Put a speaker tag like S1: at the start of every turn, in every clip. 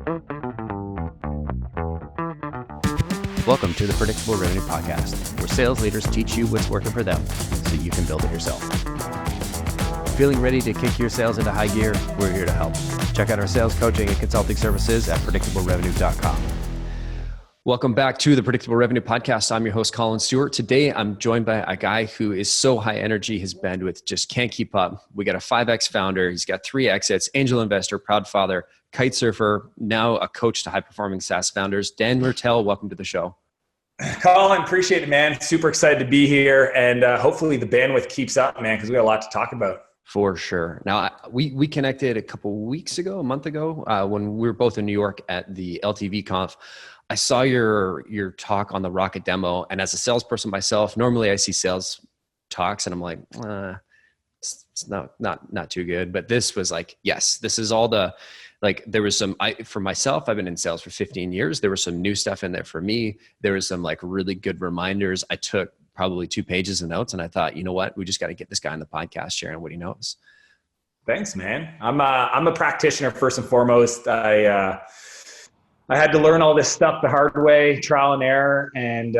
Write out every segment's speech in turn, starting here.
S1: Welcome to the Predictable Revenue Podcast, where sales leaders teach you what's working for them so you can build it yourself. Feeling ready to kick your sales into high gear? We're here to help. Check out our sales coaching and consulting services at predictablerevenue.com. Welcome back to the Predictable Revenue Podcast. I'm your host, Colin Stewart. Today, I'm joined by a guy who is so high energy, his bandwidth just can't keep up. We got a 5X founder. He's got 3 exits, angel investor, proud father, kite surfer, now a coach to high-performing SaaS founders. Dan Martell, welcome to the show.
S2: Colin, appreciate it, man. Super excited to be here. And hopefully the bandwidth keeps up, man, because we got a lot to talk about.
S1: For sure. Now, we connected a month ago, when we were both in New York at the LTV Conf. I saw your talk on the Rocket demo. And as a salesperson myself, normally I see sales talks and I'm like, it's not too good. But this was like, yes, this is all the, like, there was some, for myself, I've been in sales for 15 years. There was some new stuff in there for me. There was some like really good reminders. I took probably 2 pages of notes and I thought, you know what, we just got to get this guy on the podcast sharing what he knows.
S2: Thanks, man. I'm a practitioner first and foremost. I had to learn all this stuff the hard way, trial and error, and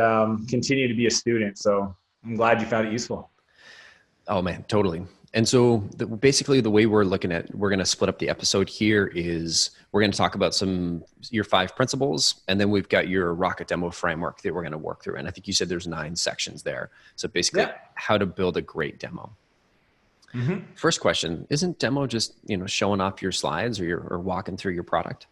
S2: continue to be a student. So I'm glad you found it useful.
S1: Oh man, totally. And so basically the way we're going to split up the episode here is we're going to talk about your 5 principles, and then we've got your Rocket demo framework that we're going to work through. And I think you said there's 9 sections there. So basically how to build a great demo. Mm-hmm. First question, isn't demo just, showing off your slides or walking through your product?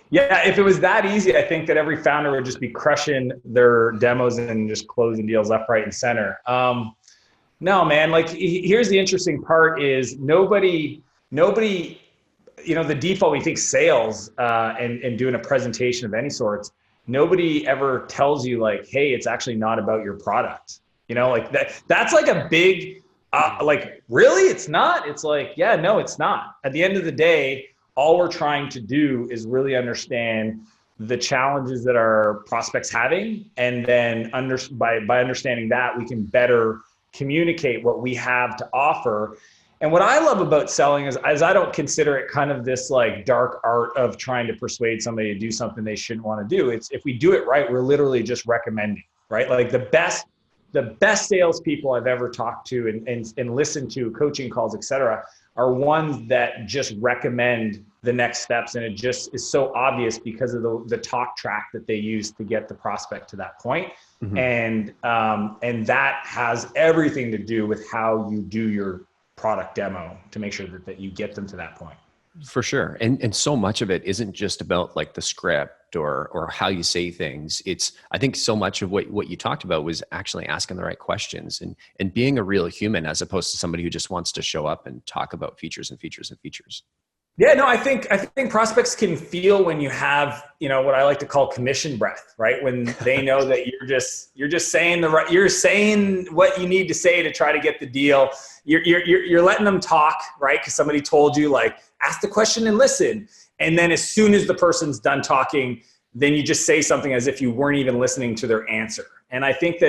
S2: Yeah, if it was that easy, I think that every founder would just be crushing their demos and just closing deals left, right, and center. No, man, like here's the interesting part is nobody, the default, we think sales and doing a presentation of any sorts, nobody ever tells you like, hey, it's actually not about your product. Like that's like a big, like, really? It's not? It's like, yeah, no, it's not. At the end of the day, all we're trying to do is really understand the challenges that our prospects having. And then by understanding that, we can better communicate what we have to offer. And what I love about selling is I don't consider it kind of this like dark art of trying to persuade somebody to do something they shouldn't want to do. It's if we do it right, we're literally just recommending, right? Like the best salespeople I've ever talked to and listened to, coaching calls, et cetera, are ones that just recommend the next steps. And it just is so obvious because of the talk track that they use to get the prospect to that point. Mm-hmm. And that has everything to do with how you do your product demo to make sure that you get them to that point.
S1: For sure. And so much of it isn't just about like the script or how you say things. I think so much of what you talked about was actually asking the right questions and being a real human as opposed to somebody who just wants to show up and talk about features and features and features.
S2: Yeah, no, I think prospects can feel when you have, what I like to call commission breath, right? When they know that you're just saying you're saying what you need to say to try to get the deal. You're letting them talk, right? Because somebody told you, like, ask the question and listen. And then as soon as the person's done talking, then you just say something as if you weren't even listening to their answer. And I think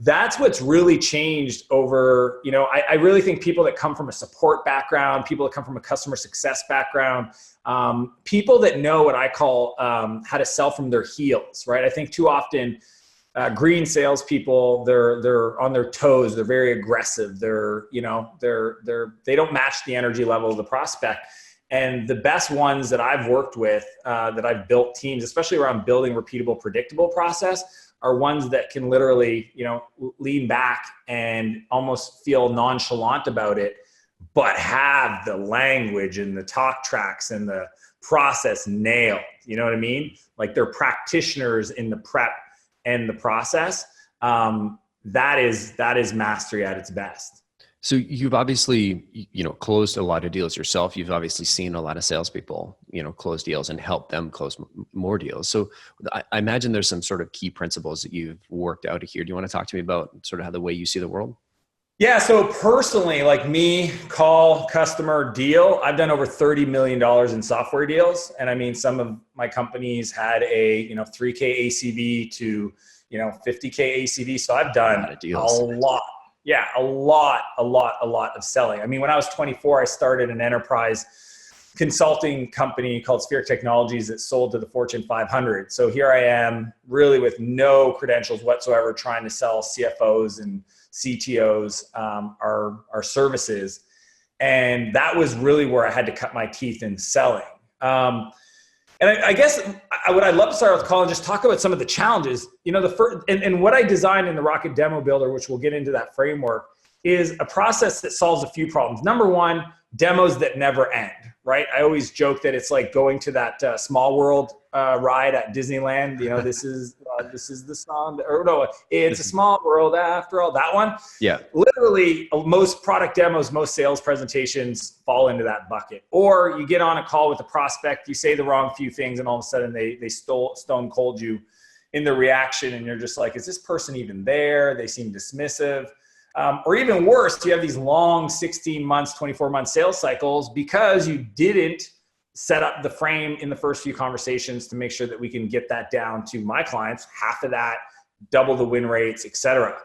S2: that's what's really changed over, I really think people that come from a support background, people that come from a customer success background, people that know what I call how to sell from their heels, right? I think too often green salespeople, they're on their toes, they're very aggressive, they don't match the energy level of the prospect. And the best ones that I've worked with, that I've built teams, especially around building repeatable, predictable process, are ones that can literally, lean back and almost feel nonchalant about it, but have the language and the talk tracks and the process nailed. You know what I mean? Like they're practitioners in the prep and the process. That is mastery at its best.
S1: So you've obviously, closed a lot of deals yourself. You've obviously seen a lot of salespeople, close deals and help them close more deals. So I imagine there's some sort of key principles that you've worked out here. Do you want to talk to me about sort of how the way you see the world?
S2: Yeah. So personally, like me, call, customer, deal, I've done over $30 million in software deals. And I mean, some of my companies had a, $3K ACV to, $50K ACV. So I've done a lot. Yeah, a lot of selling. I mean, when I was 24, I started an enterprise consulting company called Sphere Technologies that sold to the Fortune 500. So here I am, really with no credentials whatsoever, trying to sell CFOs and CTOs our services. And that was really where I had to cut my teeth in selling. And I guess what I'd love to start with, Colin, just talk about some of the challenges. You know, the first, and what I designed in the Rocket Demo Builder, which we'll get into that framework, is a process that solves a few problems. Number one, demos that never end, right? I always joke that it's like going to that Small World ride at Disneyland. You know, this is the song, or no, it's a small world after all. That one. Yeah. Literally, most product demos, most sales presentations fall into that bucket. Or you get on a call with a prospect, you say the wrong few things, and all of a sudden they stone cold you in the reaction, and you're just like, is this person even there? They seem dismissive. Or even worse, you have these long 16 months, 24 month sales cycles because you didn't set up the frame in the first few conversations to make sure that we can get that down to my clients, half of that, double the win rates, et cetera.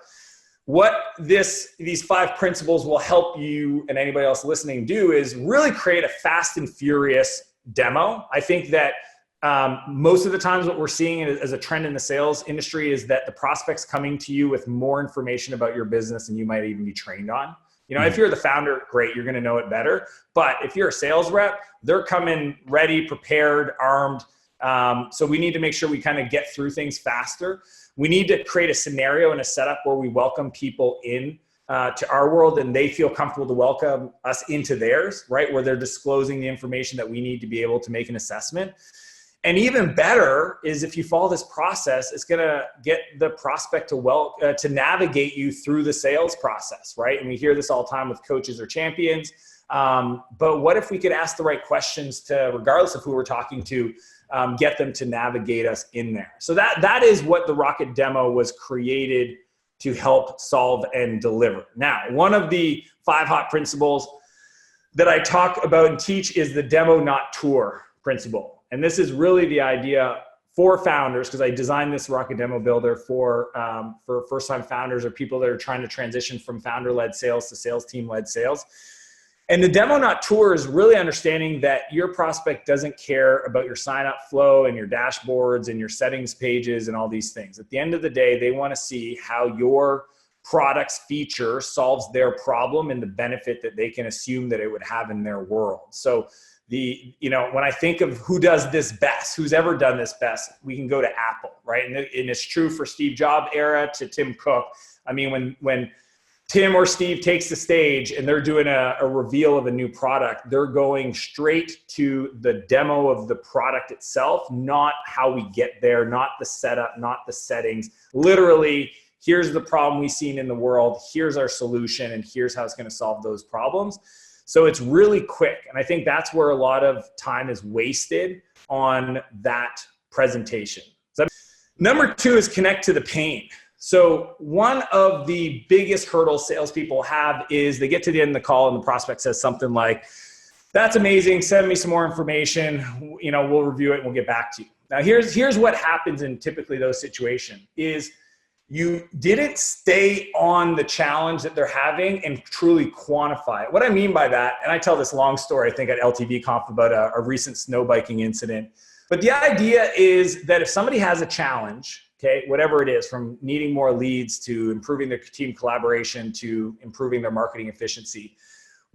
S2: What these 5 principles will help you and anybody else listening do is really create a fast and furious demo. I think that most of the times what we're seeing as a trend in the sales industry is that the prospect's coming to you with more information about your business than you might even be trained on. You know, if you're the founder, great, you're going to know it better. But if you're a sales rep, they're coming ready, prepared, armed. So we need to make sure we kind of get through things faster. We need to create a scenario and a setup where we welcome people in to our world and they feel comfortable to welcome us into theirs, right? Where they're disclosing the information that we need to be able to make an assessment. And even better is if you follow this process, it's going to get the prospect to navigate you through the sales process, right? And we hear this all the time with coaches or champions. But what if we could ask the right questions to, regardless of who we're talking to, get them to navigate us in there? So that is what the Rocket Demo was created to help solve and deliver. Now, one of the 5 hot principles that I talk about and teach is the demo, not tour principle. And this is really the idea for founders, because I designed this Rocket Demo Builder for first-time founders or people that are trying to transition from founder-led sales to sales team-led sales. And the demo, not tour, is really understanding that your prospect doesn't care about your sign-up flow and your dashboards and your settings pages and all these things. At the end of the day, they want to see how your product's feature solves their problem and the benefit that they can assume that it would have in their world. So when I think of who does this best, who's ever done this best, we can go to Apple, right? And it's true for Steve Jobs era to Tim Cook. I mean, when Tim or Steve takes the stage and they're doing a reveal of a new product, they're going straight to the demo of the product itself, not how we get there, not the setup, not the settings. Literally, here's the problem we've seen in the world, here's our solution, and here's how it's going to solve those problems. So it's really quick. And I think that's where a lot of time is wasted on that presentation. So, number 2 is connect to the pain. So one of the biggest hurdles salespeople have is they get to the end of the call and the prospect says something like, that's amazing, send me some more information, we'll review it and we'll get back to you. Now here's what happens in typically those situations is you didn't stay on the challenge that they're having and truly quantify it. What I mean by that, and I tell this long story, I think at LTV Conf about a recent snow biking incident, but the idea is that if somebody has a challenge, okay, whatever it is, from needing more leads to improving their team collaboration to improving their marketing efficiency,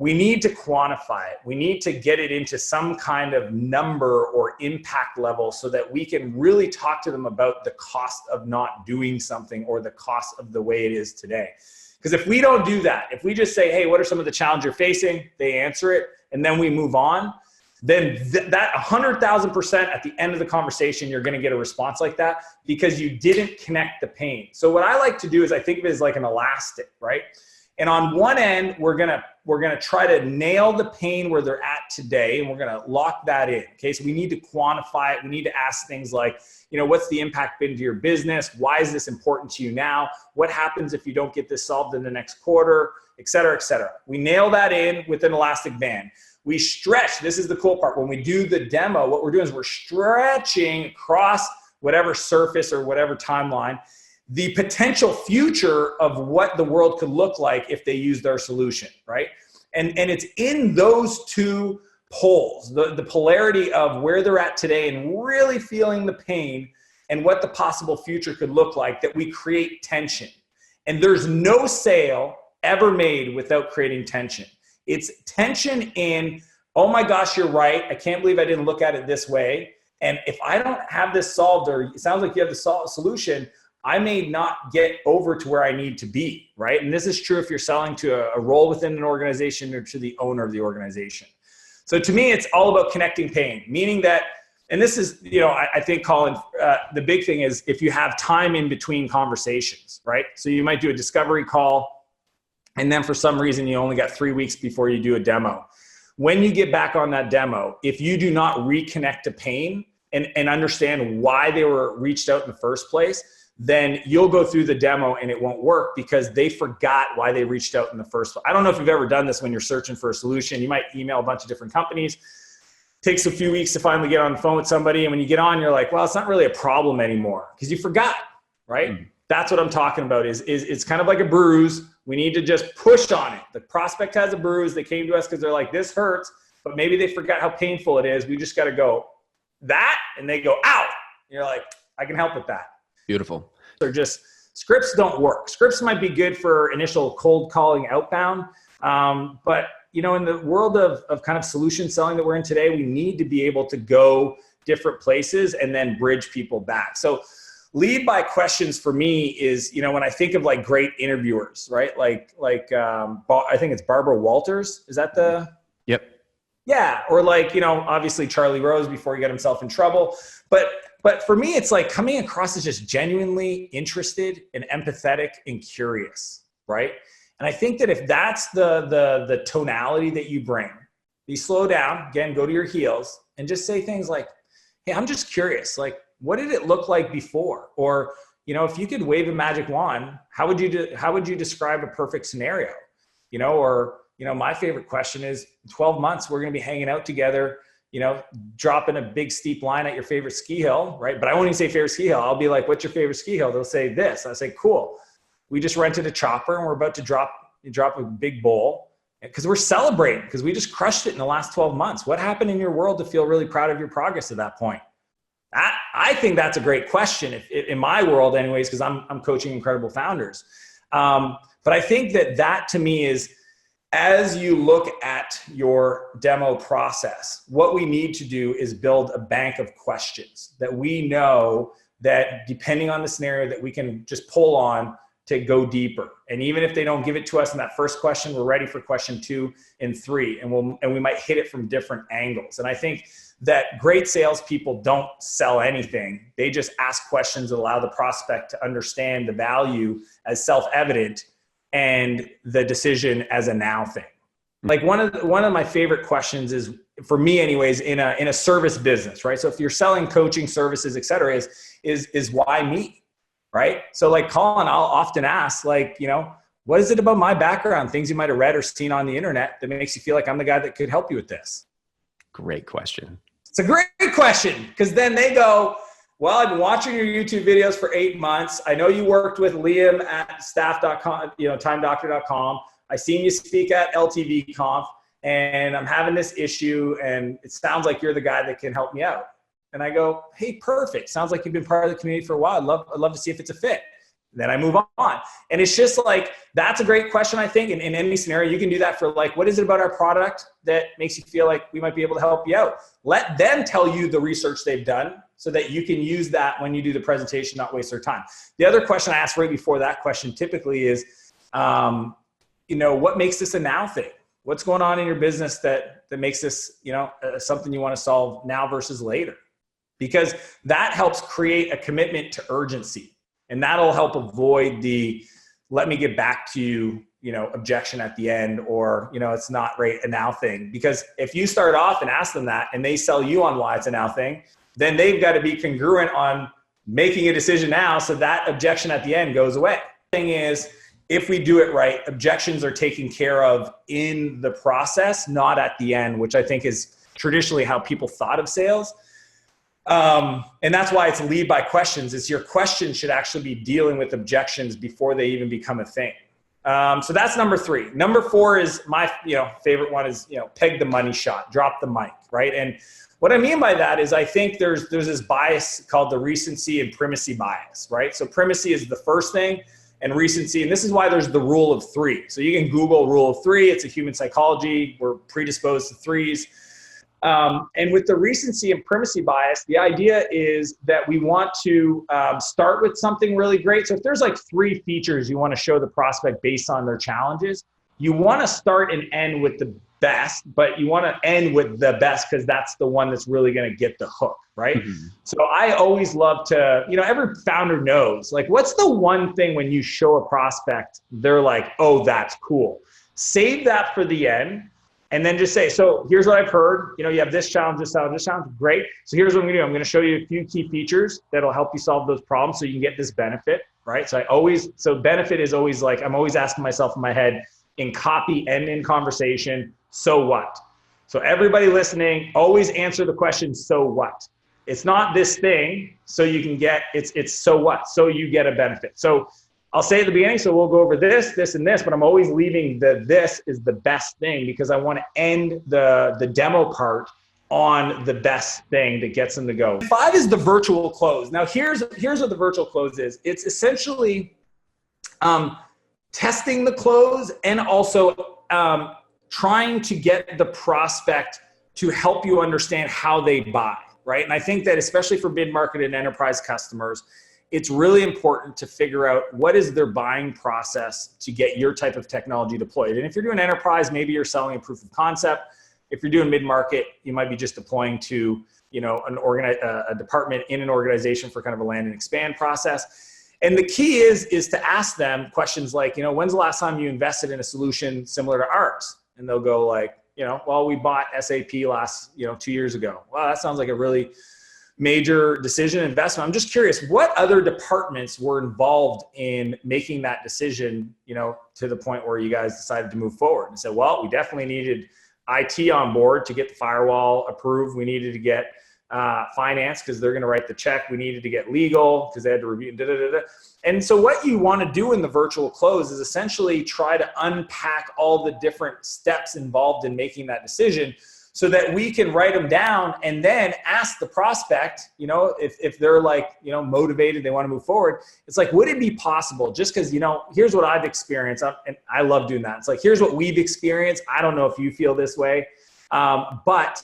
S2: we need to quantify it. We need to get it into some kind of number or impact level so that we can really talk to them about the cost of not doing something or the cost of the way it is today. Because if we don't do that, if we just say, hey, what are some of the challenges you're facing? They answer it, and then we move on, then that 100,000% at the end of the conversation, you're going to get a response like that because you didn't connect the pain. So what I like to do is I think of it as like an elastic, right? And on one end, we're gonna try to nail the pain where they're at today, and we're gonna lock that in. Okay, so we need to quantify it. We need to ask things like, what's the impact been to your business? Why is this important to you now? What happens if you don't get this solved in the next quarter? Et cetera, et cetera. We nail that in with an elastic band. We stretch. This is the cool part. When we do the demo, what we're doing is we're stretching across whatever surface or whatever timeline the potential future of what the world could look like if they used our solution, right? And it's in those 2 poles, the polarity of where they're at today and really feeling the pain and what the possible future could look like, that we create tension. And there's no sale ever made without creating tension. It's tension in, oh my gosh, you're right. I can't believe I didn't look at it this way. And if I don't have this solved, or it sounds like you have the solution, I may not get over to where I need to be, right? And this is true if you're selling to a role within an organization or to the owner of the organization. So to me, it's all about connecting pain, meaning that, and this is, I think, Colin, the big thing is if you have time in between conversations, right? So you might do a discovery call, and then for some reason you only got 3 weeks before you do a demo. When you get back on that demo, if you do not reconnect to pain and understand why they were reached out in the first place, then you'll go through the demo and it won't work because they forgot why they reached out in the first place. I don't know if you've ever done this when you're searching for a solution. You might email a bunch of different companies. Takes a few weeks to finally get on the phone with somebody. And when you get on, you're like, well, it's not really a problem anymore because you forgot, right? Mm-hmm. That's what I'm talking about is it's kind of like a bruise. We need to just push on it. The prospect has a bruise. They came to us because they're like, this hurts, but maybe they forgot how painful it is. We just got to go that, and they go, ow. And you're like, I can help with that.
S1: Beautiful.
S2: They're just, scripts don't work. Scripts might be good for initial cold calling outbound, but in the world of kind of solution selling that we're in today, we need to be able to go different places and then bridge people back. So lead by questions for me is, when I think of like great interviewers, right? Like I think it's Barbara Walters. Is that the?
S1: Yep.
S2: Yeah. Or like, obviously Charlie Rose before he got himself in trouble. But for me, it's like coming across as just genuinely interested and empathetic and curious, right? And I think that if that's the tonality that you bring, you slow down, again, go to your heels and just say things like, hey, I'm just curious. Like, what did it look like before? Or, if you could wave a magic wand, how would you describe a perfect scenario? My favorite question is 12 months, we're going to be hanging out together, dropping a big steep line at your favorite ski hill, right? But I won't even say favorite ski hill. I'll be like, what's your favorite ski hill? They'll say this. I say, cool. We just rented a chopper and we're about to drop a big bowl because we're celebrating because we just crushed it in the last 12 months. What happened in your world to feel really proud of your progress at that point? I think that's a great question in my world anyways, because I'm coaching incredible founders. But I think that to me is, as you look at your demo process, what we need to do is build a bank of questions that we know that depending on the scenario that we can just pull on to go deeper. And even if they don't give it to us in that first question, we're ready for question 2 and 3, and we might hit it from different angles. And I think that great salespeople don't sell anything. They just ask questions that allow the prospect to understand the value as self-evident and the decision as a now thing. Like one of my favorite questions is, for me anyways, in a service business, right? So if you're selling coaching services, et cetera, is why me? Right? So like Colin, I'll often ask like, what is it about my background, things you might've read or seen on the internet that makes you feel like I'm the guy that could help you with this?
S1: Great question.
S2: It's a great question because then they go, well, I've been watching your YouTube videos for 8 months. I know you worked with Liam at staff.com, timedoctor.com. I seen you speak at LTV Conf and I'm having this issue and it sounds like you're the guy that can help me out. And I go, hey, perfect. Sounds like you've been part of the community for a while. I'd love to see if it's a fit. Then I move on. And it's just like, that's a great question, I think. In any scenario, you can do that for like, what is it about our product that makes you feel like we might be able to help you out? Let them tell you the research they've done so that you can use that when you do the presentation, not waste their time. The other question I asked right before that question typically is, what makes this a now thing? What's going on in your business that makes this, something you want to solve now versus later? Because that helps create a commitment to urgency. And that'll help avoid the, let me get back to you, objection at the end, or, it's not right a now thing. Because if you start off and ask them that and they sell you on why it's a now thing, then they've got to be congruent on making a decision now so that objection at the end goes away. The thing is, if we do it right, objections are taken care of in the process, not at the end, which I think is traditionally how people thought of sales. And that's why it's lead by questions. It's your questions should actually be dealing with objections before they even become a thing. So that's number 3. Number 4 is my, favorite one is, peg the money shot, drop the mic, right? And what I mean by that is I think there's this bias called the recency and primacy bias, right? So primacy is the first thing, and recency, and this is why there's the rule of 3. So you can Google rule of 3. It's a human psychology. We're predisposed to 3s. And with the recency and primacy bias, the idea is that we want to start with something really great. So if there's like 3 features you want to show the prospect based on their challenges, you want to start and end with the best, but you want to end with the best because that's the one that's really going to get the hook, right? Mm-hmm. So I always love to, every founder knows, like, what's the one thing when you show a prospect, they're like, oh, that's cool. Save that for the end. And then just say, so here's what I've heard. You have this challenge, this challenge, this challenge. Great. So here's what I'm going to do. I'm going to show you a few key features that'll help you solve those problems so you can get this benefit, right? So benefit is always like, I'm always asking myself in my head, in copy and in conversation, so what? So everybody listening, always answer the question, so what? It's not this thing, so you can get, it's so what? So you get a benefit. So I'll say at the beginning, so we'll go over this, this, and this, but I'm always leaving this is the best thing because I want to end the demo part on the best thing that gets them to go. 5 is the virtual close. Now here's what the virtual close is. It's essentially testing the close and also trying to get the prospect to help you understand how they buy, right? And I think that especially for mid-market and enterprise customers, it's really important to figure out what is their buying process to get your type of technology deployed. And if you're doing enterprise, maybe you're selling a proof of concept. If you're doing mid-market, you might be just deploying to a department in an organization for kind of a land and expand process. And the key is to ask them questions like, when's the last time you invested in a solution similar to ours? And they'll go like, well, we bought SAP last, 2 years ago. Wow, that sounds like a really major decision investment. I'm just curious, what other departments were involved in making that decision, to the point where you guys decided to move forward? And said, well, we definitely needed IT on board to get the firewall approved. We needed to get finance because they're going to write the check. We needed to get legal because they had to review. And so what you want to do in the virtual close is essentially try to unpack all the different steps involved in making that decision so that we can write them down and then ask the prospect, if they're like, motivated, they want to move forward. It's like, would it be possible? Just because, here's what I've experienced. And I love doing that. It's like, here's what we've experienced. I don't know if you feel this way. But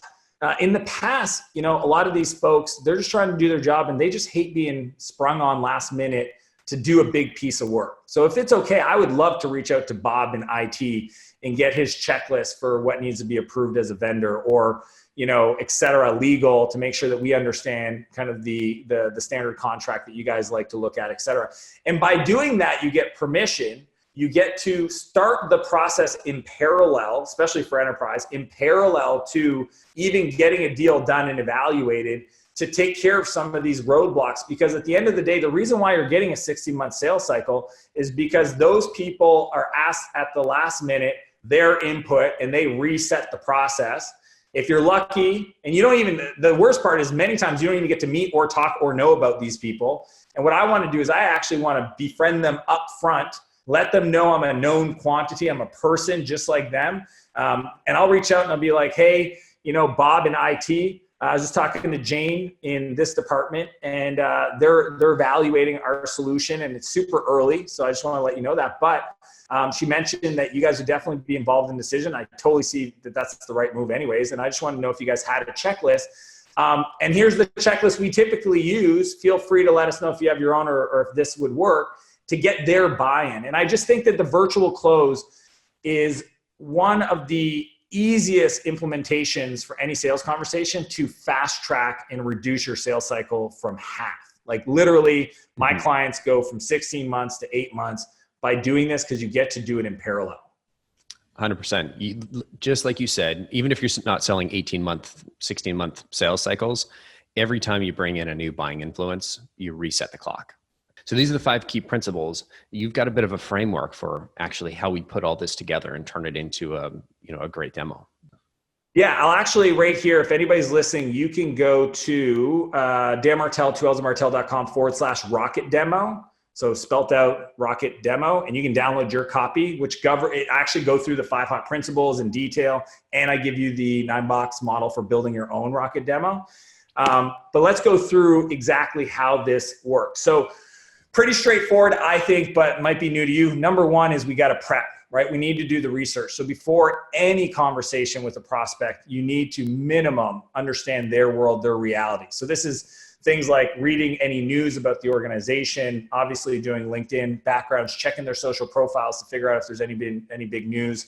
S2: in the past, a lot of these folks, they're just trying to do their job and they just hate being sprung on last minute to do a big piece of work. So if it's okay, I would love to reach out to Bob in IT and get his checklist for what needs to be approved as a vendor or, et cetera, legal, to make sure that we understand kind of the standard contract that you guys like to look at, et cetera. And by doing that, you get permission. You get to start the process in parallel, especially for enterprise, in parallel to even getting a deal done and evaluated to take care of some of these roadblocks. Because at the end of the day, the reason why you're getting a 60-month sales cycle is because those people are asked at the last minute their input and they reset the process. If you're lucky, and the worst part is many times you don't even get to meet or talk or know about these people. And what I want to do is I actually want to befriend them up front, let them know I'm a known quantity, I'm a person just like them. And I'll reach out and I'll be like, hey, Bob in IT, I was just talking to Jane in this department and they're evaluating our solution and it's super early. So I just want to let you know that. But she mentioned that you guys would definitely be involved in the decision. I totally see that that's the right move anyways. And I just want to know if you guys had a checklist. And here's the checklist we typically use. Feel free to let us know if you have your own or if this would work to get their buy-in. And I just think that the virtual close is one of the easiest implementations for any sales conversation to fast track and reduce your sales cycle from half. Like literally, my clients go from 16 months to 8 months by doing this because you get to do it in parallel.
S1: 100%. Just like you said, even if you're not selling 18-month, 16-month sales cycles, every time you bring in a new buying influence, you reset the clock. So these are the 5 key principles. You've got a bit of a framework for actually how we put all this together and turn it into a great demo.
S2: Yeah, I'll actually right here, if anybody's listening, you can go to Dan Martell, 2lsmartell.com /rocket demo. So spelt out Rocket demo, and you can download your copy, which it actually go through the 5 hot principles in detail. And I give you the 9-box model for building your own Rocket demo. But let's go through exactly how this works. So pretty straightforward, I think, but might be new to you. Number one is we got to prep, right? We need to do the research. So before any conversation with a prospect, you need to minimum understand their world, their reality. So this is things like reading any news about the organization, obviously doing LinkedIn backgrounds, checking their social profiles to figure out if there's any big news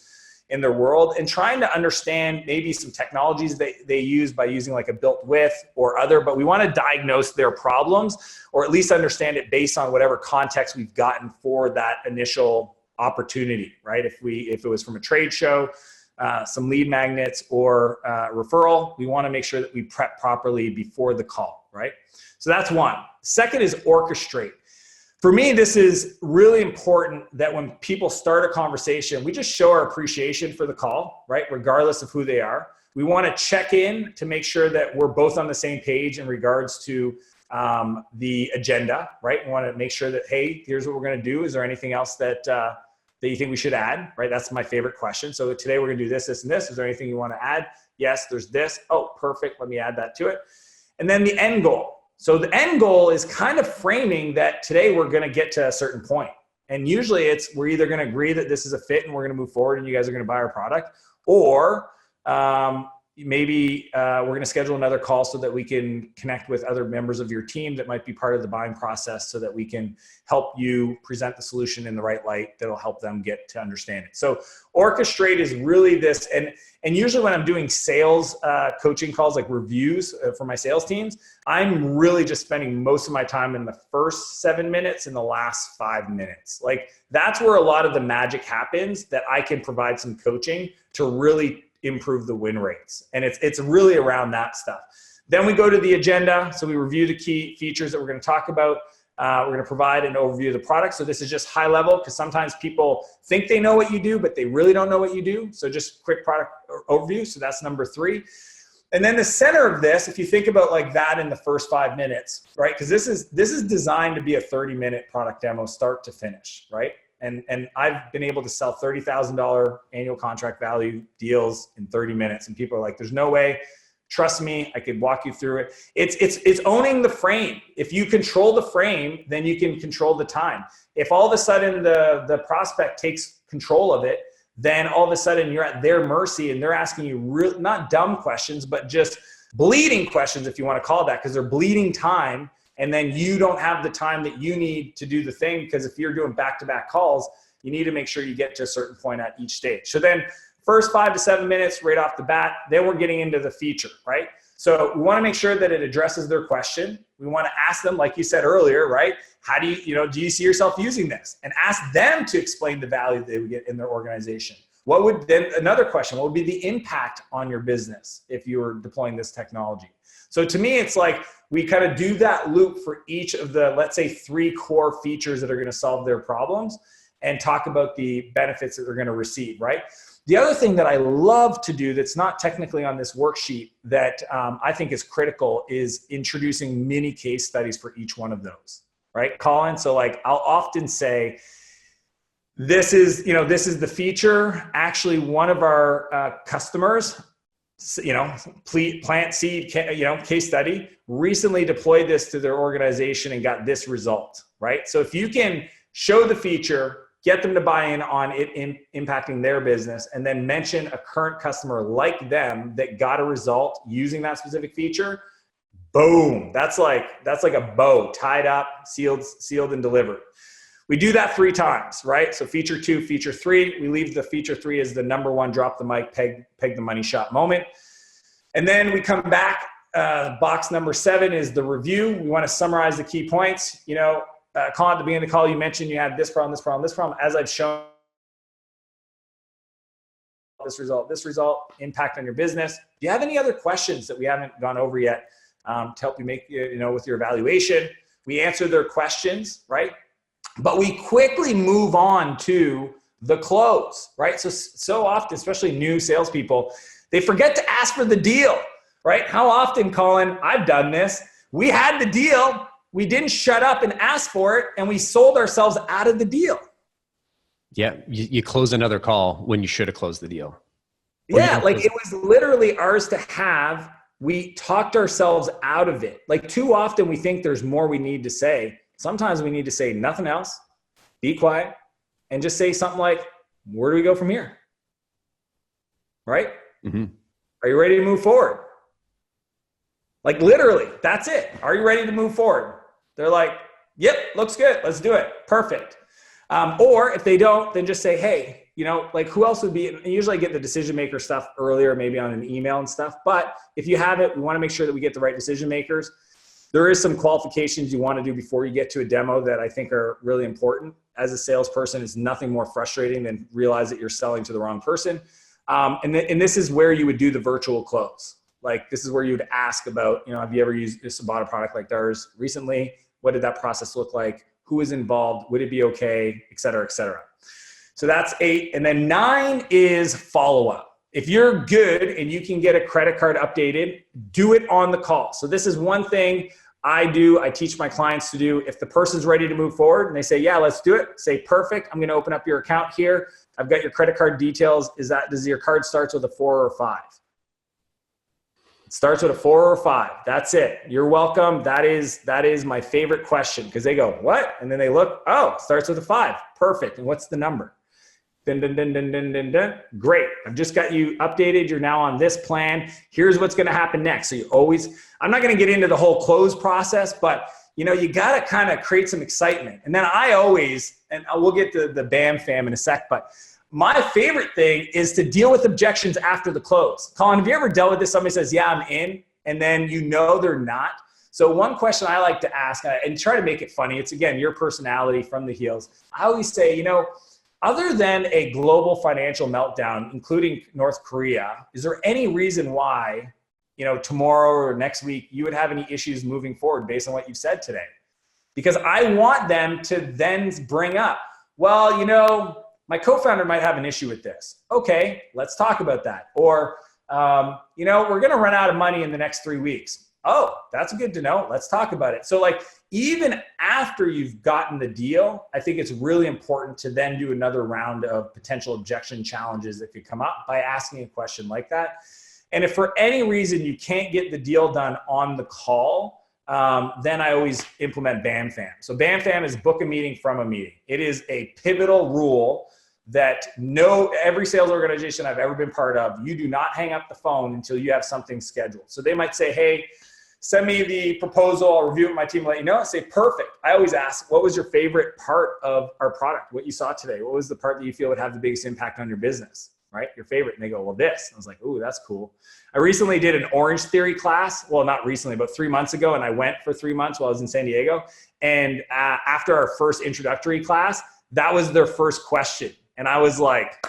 S2: in their world, and trying to understand maybe some technologies they use by using like a built with or other, but we want to diagnose their problems or at least understand it based on whatever context we've gotten for that initial opportunity, right? If it was from a trade show, some lead magnets or referral, we want to make sure that we prep properly before the call, right? So that's one. Second is orchestrate. For me, this is really important that when people start a conversation, we just show our appreciation for the call, right? Regardless of who they are. We want to check in to make sure that we're both on the same page in regards to the agenda, right? We want to make sure that, hey, here's what we're going to do. Is there anything else that you think we should add, right? That's my favorite question. So today we're going to do this, this, and this. Is there anything you want to add? Yes, there's this. Oh, perfect. Let me add that to it. And then the end goal. So the end goal is kind of framing that today we're going to get to a certain point. And usually we're either going to agree that this is a fit and we're going to move forward and you guys are going to buy our product, or maybe we're going to schedule another call so that we can connect with other members of your team that might be part of the buying process so that we can help you present the solution in the right light that'll help them get to understand it. So orchestrate is really this, and usually when I'm doing sales coaching calls, like reviews for my sales teams, I'm really just spending most of my time in the first 7 minutes and the last 5 minutes. Like that's where a lot of the magic happens, that I can provide some coaching to really improve the win rates. And it's really around that stuff. Then we go to the agenda. So we review the key features that we're going to talk about. We're going to provide an overview of the product. So this is just high level, because sometimes people think they know what you do, but they really don't know what you do. So just quick product overview. So that's number 3. And then the center of this, if you think about like that in the first 5 minutes, right? Because this is designed to be a 30-minute product demo, start to finish, right? And I've been able to sell $30,000 annual contract value deals in 30 minutes. And people are like, there's no way. Trust me, I could walk you through it. It's owning the frame. If you control the frame, then you can control the time. If all of a sudden the prospect takes control of it, then all of a sudden you're at their mercy and they're asking you not dumb questions, but just bleeding questions, if you want to call it that, because they're bleeding time. And then you don't have the time that you need to do the thing, because if you're doing back-to-back calls, you need to make sure you get to a certain point at each stage. So then first 5 to 7 minutes right off the bat, then we're getting into the feature, right? So we want to make sure that it addresses their question. We want to ask them, like you said earlier, right? How do you see yourself using this? And ask them to explain the value they would get in their organization. Another question, what would be the impact on your business if you were deploying this technology? So to me, it's like we kind of do that loop for each of the, let's say, 3 core features that are going to solve their problems, and talk about the benefits that they're going to receive, right? The other thing that I love to do that's not technically on this worksheet that I think is critical is introducing mini case studies for each one of those, right, Colin? So like I'll often say, this is the feature. Actually, one of our customers, plant seed, case study, recently deployed this to their organization and got this result, right? So if you can show the feature, get them to buy in on it impacting their business, and then mention a current customer like them that got a result using that specific feature, boom, that's like a bow tied up, sealed and delivered. We do that 3 times, right? So feature 2, feature 3, we leave the feature 3 as the number 1, drop the mic, peg the money shot moment. And then we come back, box number 7 is the review. We want to summarize the key points. Colin, at the beginning of the call, you mentioned you had this problem, this problem, this problem. As I've shown, this result, impact on your business. Do you have any other questions that we haven't gone over yet to help you make, with your evaluation? We answer their questions, right? But we quickly move on to the close, right? So often, especially new salespeople, they forget to ask for the deal, right? How often, Colin, I've done this. We had the deal. we didn't shut up and ask for it, and we sold ourselves out of the deal.
S1: Yeah, you close another call when you should have closed the deal.
S2: Yeah, like it was literally ours to have. We talked ourselves out of it. Like too often we think there's more we need to say. Sometimes we need to say nothing else, be quiet, and just say something like, where do we go from here? Right? Mm-hmm. Are you ready to move forward? Like literally, that's it. Are you ready to move forward? They're like, yep, looks good. Let's do it. Perfect. Or if they don't, then just say, hey, you know, like who else would be, and usually I get the decision maker stuff earlier, maybe on an email and stuff. But if you have it, we want to make sure that we get the right decision makers. There is some qualifications you want to do before you get to a demo that I think are really important. As a salesperson, it's nothing more frustrating than realize that you're selling to the wrong person. And this is where you would do the virtual close. Like this is where you would ask about, you know, have you ever bought a product like ours recently? What did that process look like? Who is involved? Would it be okay? Et cetera, et cetera. So that's 8. And then 9 is follow-up. If you're good and you can get a credit card updated, do it on the call. So this is one thing I do. I teach my clients to do. If the person's ready to move forward and they say, yeah, let's do it. Say, perfect. I'm going to open up your account here. I've got your credit card details. Does your card starts with a 4 or a 5? It starts with a 4 or a 5. That's it. You're welcome. That is my favorite question because they go, what? And then they look, oh, it starts with a 5. Perfect. And what's the number? Dun, dun, dun, dun, dun, dun, dun. Great. I've just got you updated. You're now on this plan. Here's what's going to happen next. So I'm not going to get into the whole close process, but you know, you got to kind of create some excitement. And then and we'll get to the BAM fam in a sec, but my favorite thing is to deal with objections after the close. Colin, have you ever dealt with this? Somebody says, yeah, I'm in, and then you know they're not. So one question I like to ask, and try to make it funny, it's again, your personality from the heels. I always say, you know, other than a global financial meltdown, including North Korea, is there any reason why, you know, tomorrow or next week, you would have any issues moving forward based on what you've said today? Because I want them to then bring up, well, you know, my co-founder might have an issue with this. Okay, let's talk about that. Or, you know, we're going to run out of money in the next 3 weeks. Oh, that's good to know. Let's talk about it. So like, even after you've gotten the deal, I think it's really important to then do another round of potential objection challenges that could come up by asking a question like that. And if for any reason you can't get the deal done on the call, then I always implement BAM-FAM. So BAM-FAM is book a meeting from a meeting. It is a pivotal rule that every sales organization I've ever been part of, you do not hang up the phone until you have something scheduled. So they might say, hey, send me the proposal, I'll review it with my team, let you know. I say, perfect. I always ask, what was your favorite part of our product? What you saw today? What was the part that you feel would have the biggest impact on your business, right? Your favorite. And they go, well, this. I was like, ooh, that's cool. I recently did an Orange Theory class. Well, not recently, but 3 months ago. And I went for 3 months while I was in San Diego. And after our first introductory class, that was their first question. And I was like,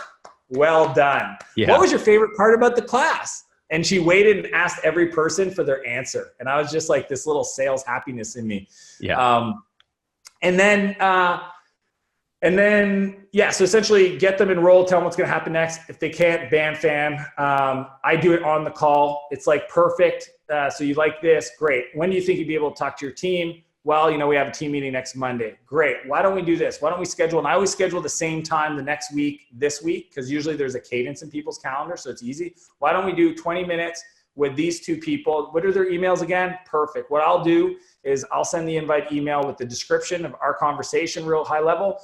S2: well done. Yeah. What was your favorite part about the class? And she waited and asked every person for their answer. And I was just like this little sales happiness in me. Yeah. And then, so essentially get them enrolled, tell them what's going to happen next. If they can't, BAM-FAM. I do it on the call. It's like perfect. So you like this? Great. When do you think you'd be able to talk to your team? Well, you know, we have a team meeting next Monday. Great. Why don't we do this? Why don't we schedule? And I always schedule the same time the next week, this week, because usually there's a cadence in people's calendar, so it's easy. Why don't we do 20 minutes with these two people? What are their emails again? Perfect. What I'll do is I'll send the invite email with the description of our conversation, real high level,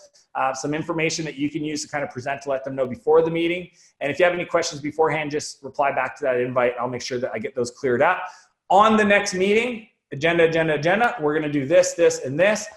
S2: some information that you can use to kind of present to let them know before the meeting. And if you have any questions beforehand, just reply back to that invite. I'll make sure that I get those cleared up. On the next meeting, agenda. We're going to do this, and this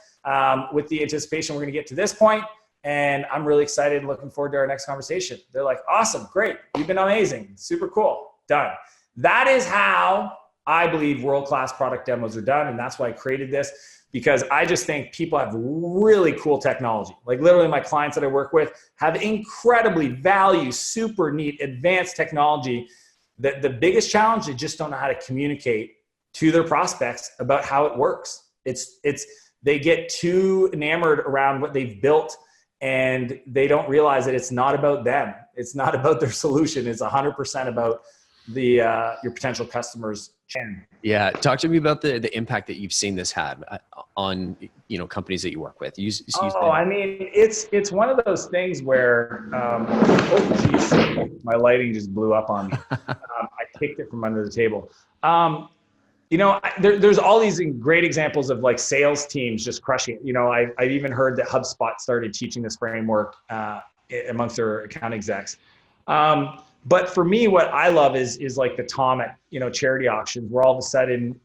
S2: with the anticipation we're going to get to this point. And I'm really excited and looking forward to our next conversation. They're like, awesome, great. You've been amazing. Super cool. Done. That is how I believe world-class product demos are done. And that's why I created this, because I just think people have really cool technology. Like literally my clients that I work with have incredibly super neat, advanced technology that the biggest challenge, they just don't know how to communicate to their prospects about how it works. They get too enamored around what they've built and they don't realize that it's not about them. It's not about their solution. It's 100% about your potential customers'
S1: Yeah, talk to me about the impact that you've seen this had on companies that you work with.
S2: I mean, it's one of those things where oh geez, my lighting just blew up on me. I kicked it from under the table. There's all these great examples of like sales teams just crushing it. I've even heard that HubSpot started teaching this framework amongst their account execs. But for me, what I love is like the Tom at charity auctions, where all of a sudden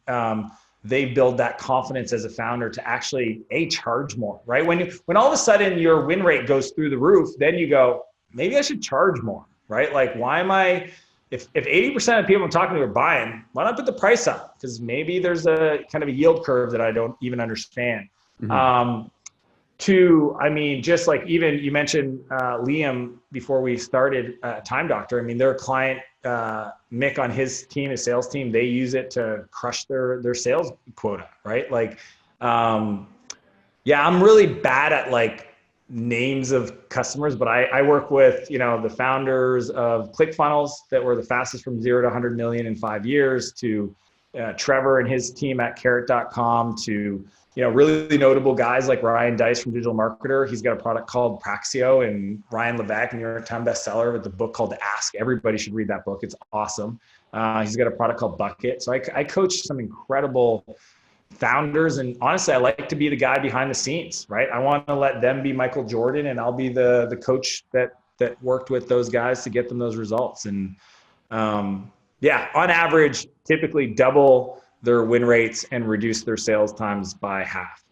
S2: they build that confidence as a founder to actually charge more, right? When all of a sudden your win rate goes through the roof, then you go, maybe I should charge more, right? Like, why am I? If 80% of people I'm talking to are buying, why not put the price up? Because maybe there's a kind of a yield curve that I don't even understand. Mm-hmm. Just like even you mentioned Liam before we started Time Doctor. I mean, their client, Mick on his team, his sales team, they use it to crush their sales quota, right? Like, I'm really bad at like names of customers, but I work with, the founders of ClickFunnels that were the fastest from 0 to 100 million in 5 years, to Trevor and his team at carrot.com, to really notable guys like Ryan Dice from Digital Marketer. He's got a product called Praxio, and Ryan Levesque, New York Times bestseller, with the book called Ask. Everybody should read that book. It's awesome. He's got a product called Bucket. So I coach some incredible founders, and honestly, I like to be the guy behind the scenes, right? I want to let them be Michael Jordan, and I'll be the coach that worked with those guys to get them those results. And on average, typically double their win rates and reduce their sales times by half.